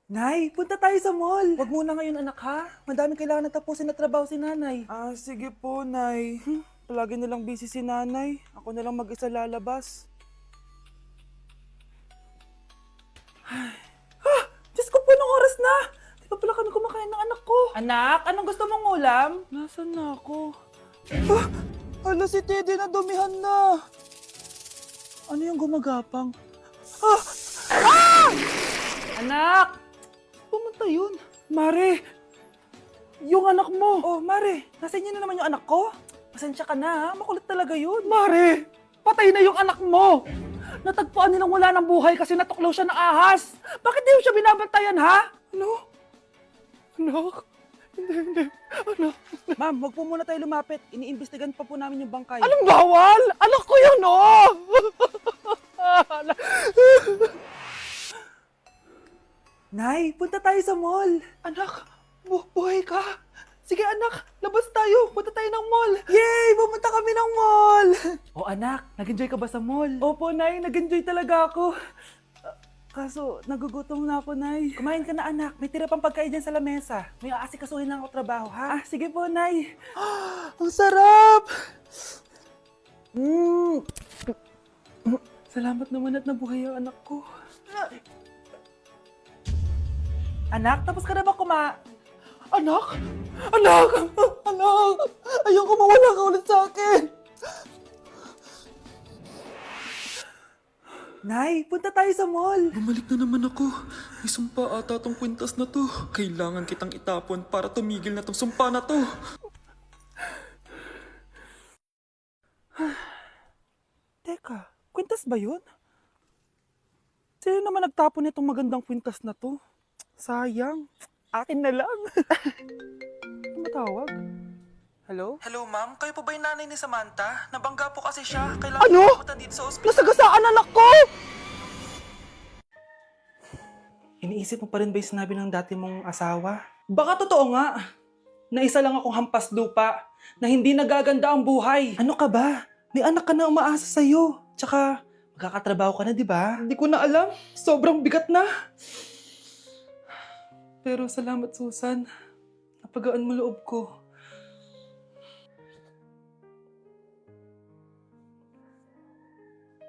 Nay, punta tayo sa mall. Wag muna ngayon anak ha. Madaming kailangan na tapusin na trabaho si nanay. Sige po, Nay. Palagi nilang busy si nanay. Ako na lang mag-isa lalabas. Diyos ko po, anong oras na? Di pa pala kami kumakain ng anak ko. Anak, anong gusto mong ulam? Nasaan na ako? Hala, si Teddy na dumihan na. Ano yung gumagapang? Anak! Pumunta yun. Mare! Yung anak mo! Oh, Mare! Nasa inyo na naman yung anak ko? Pasensya ka na ha, makulit talaga yun. Mare! Patay na yung anak mo! Natagpuan nilang wala ng buhay kasi natuklaw siya ng ahas. Bakit di mo siya binabantayan ha? Ano? Anak? Hindi. Anak? Ma'am, wag po muna tayo lumapit. Iniimbestigan pa po namin yung bangkay. Anong bawal? Anak ko yun oh! Nay, punta tayo sa mall. Anak, buhay ka. Sige anak, labas tayo. Punta tayo ng mall. Yay! Pumunta kami ng mall. Oh anak, nag-enjoy ka ba sa mall? Opo, Nay. Nag-enjoy talaga ako. Kaso, nagugutom na ako, Nay. Kumain ka na, anak. May tira pang pagkain dyan sa lamesa. May aasikasuhin lang ako trabaho, ha? Sige po, Nay. Ang sarap! Salamat naman at nabuhay ang anak ko. Anak, tapos ka na ba Anak! Anak! Anak! Ayoko mawala ka ulit sa akin! Nay, punta tayo sa mall. Bumalik na naman ako. May sumpa ata tong kwintas na to. Kailangan kitang itapon para tumigil na tong sumpa na to. Teka, kwintas ba yun? Sino naman nagtapon nitong magandang kwintas na to? Sayang. Akin na lang. Ano matawag? Hello? Hello ma'am, kayo po ba yung nanay ni Samantha? Nabangga po kasi siya. Kailangan Ano? pumunta dito sa ospital. Nasagasaan anak ko! Iniisip mo pa rin ba yung sinabi ng dati mong asawa? Baka totoo nga. Na isa lang akong hampas lupa. Na hindi nagaganda ang buhay. Ano ka ba? May anak ka na umaasa sa'yo. Tsaka, magkakatrabaho ka na, di ba? Hindi ko na alam. Sobrang bigat na. Pero salamat, Susan. Napagaan mo loob ko.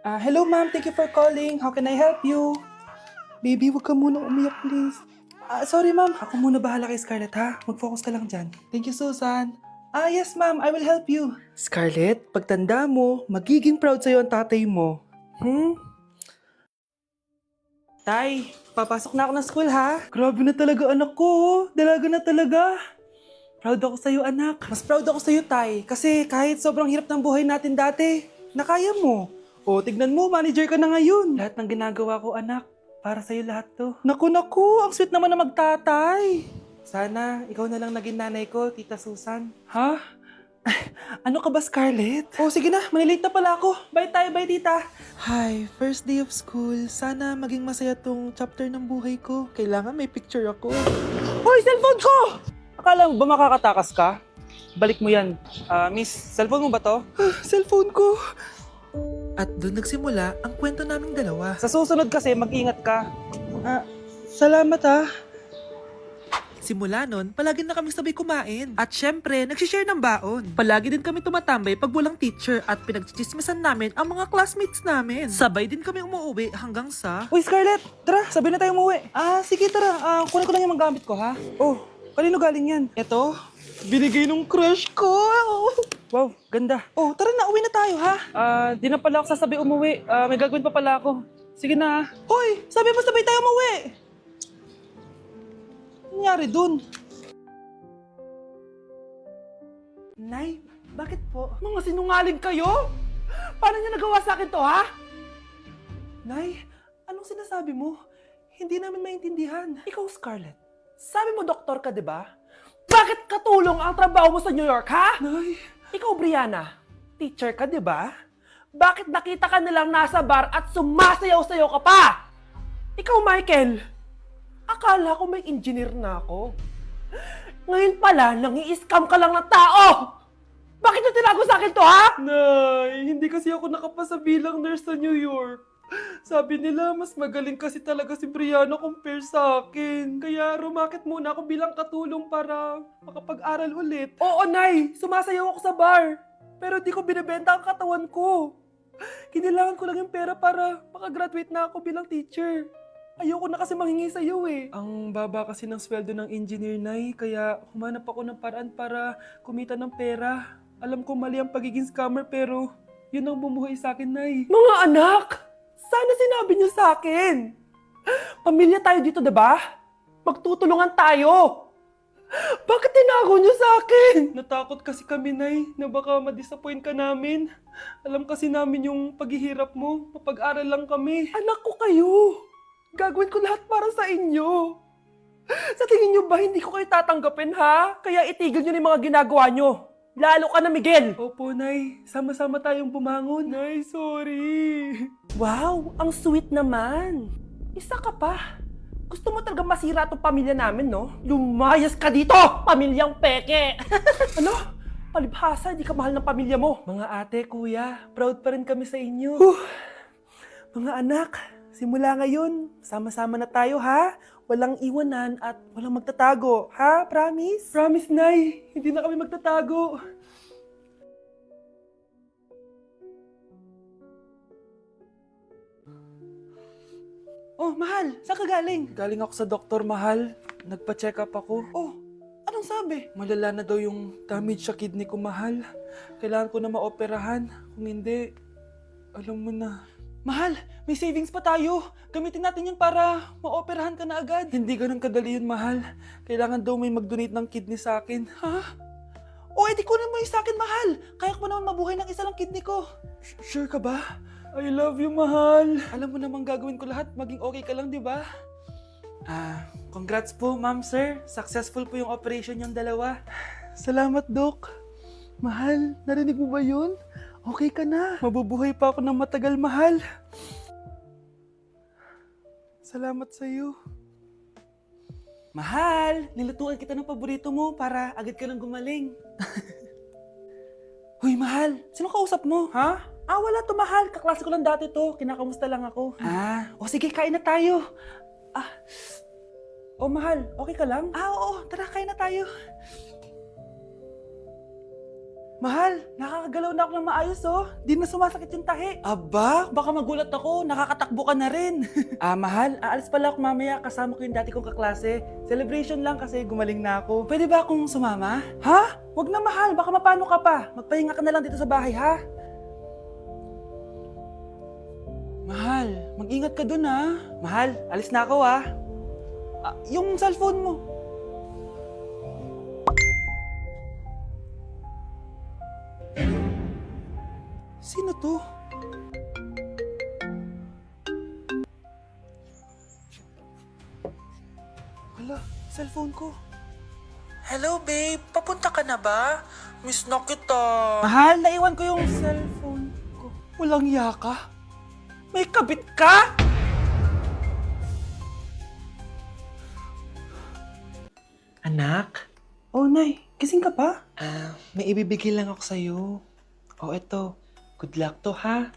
Hello ma'am, thank you for calling. How can I help you? Baby, wag ka muna umiyak please. Sorry ma'am, ako muna bahala kay Scarlett ha. Mag-focus ka lang dyan. Thank you Susan. Yes ma'am, I will help you. Scarlett, pagtanda mo, magiging proud sa'yo ang tatay mo. Tay, papasok na ako ng school ha. Grabe na talaga anak ko oh. Dalaga na talaga. Proud ako sa'yo anak. Mas proud ako sa'yo tay. Kasi kahit sobrang hirap ng buhay natin dati, nakaya mo. O, tignan mo, manager ka na ngayon. Lahat ng ginagawa ko, anak, para sa'yo lahat to. Naku, ang sweet naman na magtatay. Sana, ikaw na lang naging nanay ko, Tita Susan. Ha? Ano ka ba, Scarlett? Oh, sige na, malilate na pala ako. Bye tayo, bye tita. Hi, first day of school. Sana maging masaya tong chapter ng buhay ko. Kailangan may picture ako. Hoy, cellphone ko! Akala mo ba makakatakas ka? Balik mo yan. Miss, cellphone mo ba to? Cellphone ko. At doon nagsimula ang kwento naming dalawa. Sa susunod kasi, mag-ingat ka. Salamat ah. Simula nun, palagi na kami sabay kumain. At syempre, nagsishare ng baon. Palagi din kami tumatambay pag walang teacher at pinagchichismisan namin ang mga classmates namin. Sabay din kami umuwi hanggang sa... Uy, Scarlett! Tara, sabay na tayo umuwi. Sige tara. Kunin ko lang yung mga gamit ko, ha? Oh, kanino galing yan? Eto, binigay nung crush ko. Wow, ganda. Oh, tara na, uwi na tayo, ha? Di na pala ako sasabay umuwi. May gagawin pa pala ako. Sige na. Hoy, sabi mo sabay tayo umuwi. Ano nangyari dun? Nay, bakit po? Mga sinungaling kayo? Paano niya nagawa sa akin to, ha? Nay, anong sinasabi mo? Hindi namin maintindihan. Ikaw, Scarlett. Sabi mo doktor ka, di ba? Bakit katulong ang trabaho mo sa New York, ha? Nay. Ikaw, Brianna. Teacher ka, di ba? Bakit nakita ka nilang nasa bar at sumasayaw-sayaw ka pa? Ikaw, Michael. Akala ko may engineer na ako. Ngayon pala, nangi-scam ka lang ng tao! Bakit yung tinago sa akin to, ha? Nay, hindi kasi ako nakapasa bilang nurse sa New York. Sabi nila, mas magaling kasi talaga si Brianna compare sa akin. Kaya rumakit muna ako bilang katulong para makapag-aral ulit. Oo, Nay! Sumasayaw ako sa bar. Pero di ko binibenta ang katawan ko. Kinilangan ko lang yung pera para makagraduate na ako bilang teacher. Ayoko na kasi manghingi sa'yo eh. Ang baba kasi ng sweldo ng engineer, Nay. Kaya humanap ako ng paraan para kumita ng pera. Alam ko mali ang pagiging scammer pero yun ang bumuhay sa akin, Nay. Mga anak! Sana sinabi niyo sa akin. Pamilya tayo dito, diba? Magtutulungan tayo. Bakit tinago niyo sa akin? Natakot kasi kami, Nay, na baka ma-disappoint ka namin. Alam kasi namin yung paghihirap mo. Mapag-aral lang kami. Anak ko kayo. Gagawin ko lahat para sa inyo. Sa tingin niyo ba hindi ko kayo tatanggapin, ha? Kaya itigil niyo na yung mga ginagawa niyo. Lalo ka na, Miguel! Opo, Nay. Sama-sama tayong bumangon. Nay, sorry. Wow, ang sweet naman. Isa ka pa. Gusto mo talaga masira itong pamilya namin, no? Lumayas ka dito, pamilyang peke! Ano? Palibhasa, di ka mahal ng pamilya mo. Mga ate, kuya, proud pa rin kami sa inyo. Mga anak, simula ngayon, sama-sama na tayo, ha? Walang iwanan at walang magtatago, ha? Promise? Promise, Nay. Hindi na kami magtatago. Oh, Mahal, saan ka galing? Galing ako sa doktor, Mahal. Nagpa-check up ako. Oh, anong sabi? Malala na daw yung damage sa kidney ko, Mahal. Kailangan ko na maoperahan. Kung hindi, alam mo na. Mahal, may savings pa tayo. Gamitin natin yun para maoperahan ka na agad. Hindi ganun kadali yun, Mahal. Kailangan daw may mag-donate ng kidney sa akin. Ha? O, edi kunin mo yung sa akin, Mahal. Kaya ko naman mabuhay ng isa lang kidney ko. Sure ka ba? I love you, Mahal. Alam mo namang gagawin ko lahat. Maging okay ka lang, di ba? Congrats po, ma'am, sir. Successful po yung operation yung dalawa. Salamat, Doc. Mahal, narinig mo ba yun? Okay ka na. Mabubuhay pa ako ng matagal, Mahal. Salamat sa'yo. Mahal, nilutuan kita ng paborito mo para agad ka nang gumaling. Hoy, Mahal, sino kausap mo? Ha? Wala to, Mahal. Kaklase ko lang dati to. Kinakamusta lang ako. Sige, kain na tayo. Mahal, okay ka lang? Oo, tara, kain na tayo. Mahal, nakakagalaw na ako ng maayos, oh. Di na sumasakit yung tahi. Aba, baka magulat ako. Nakakatakbo ka na rin. Mahal, aalis pala ako mamaya. Kasama ko yung dati kong kaklase. Celebration lang kasi gumaling na ako. Pwede ba akong sumama? Ha? Wag na, Mahal. Baka mapano ka pa. Magpahinga ka na lang dito sa bahay, ha? Mahal, mag-ingat ka dun, ha? Mahal, alis na ako, ha? Yung cellphone mo. Sino to? Wala, cellphone ko. Hello, babe. Papunta ka na ba? Miss na kita. Mahal, naiwan ko yung cellphone ko. Walang yaka? May kabit ka? Anak? Oh, Nay, gising ka pa? May ibibigay lang ako sa'yo. Eto. Good luck to, ha?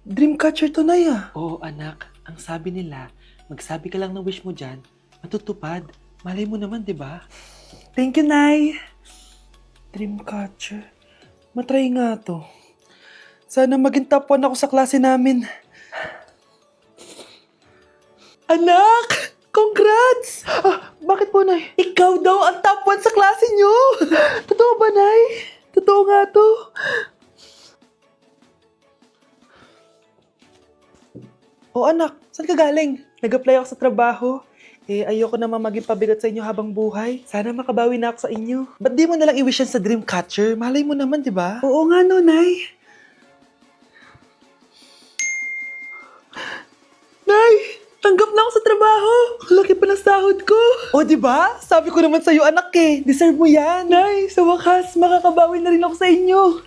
Dreamcatcher to, Nay, ah. Oo, anak. Ang sabi nila, magsabi ka lang ng wish mo dyan, matutupad. Malay mo naman, di ba? Thank you, Nay. Dreamcatcher. Matry nga to. Sana maging top 1 ako sa klase namin. Anak! Congrats! Bakit po, Nay? Ikaw daw ang top 1 sa klase nyo! Totoo ba, Nay? Totoo nga to. Anak, saan ka galing? Nag-apply ako sa trabaho. Ayoko naman maging pabigat sa inyo habang buhay. Sana makabawi na ako sa inyo. Ba't di mo nalang i-wish yan sa Dreamcatcher? Malay mo naman, di ba? Oo nga, no, Nay. Nay! Tanggap na ako sa trabaho! Ang laki pa ng sahod ko! O, di ba? Sabi ko naman sa'yo, anak eh. Deserve mo yan. Nay, sa wakas, makakabawi na rin ako sa inyo.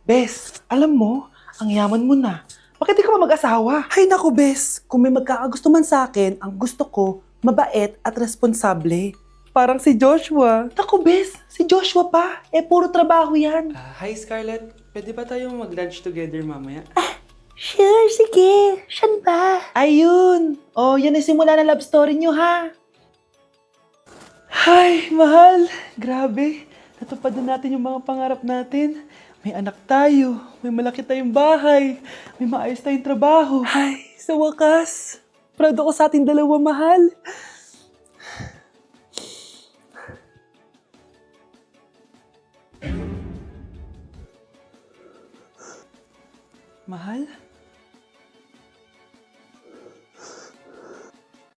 Bes, alam mo, ang yaman mo na. Bakit di ka pa mag-asawa? Ay naku, Bes. Kung may magkakagusto man sa akin, ang gusto ko, mabait at responsable. Parang si Joshua. Naku, Bes. Si Joshua pa. Puro trabaho yan. Hi, Scarlett. Pwede ba tayong mag-lunch together mamaya? Sure, sige. Siyan ba? Ayun! Oh, yan ang simula ng love story nyo, ha? Ay, mahal! Grabe! Natupad na natin yung mga pangarap natin. May anak tayo, may malaki tayong bahay, may maayos tayong trabaho. Ay, sa wakas! Proud ako sa ating dalawa, mahal. Mahal?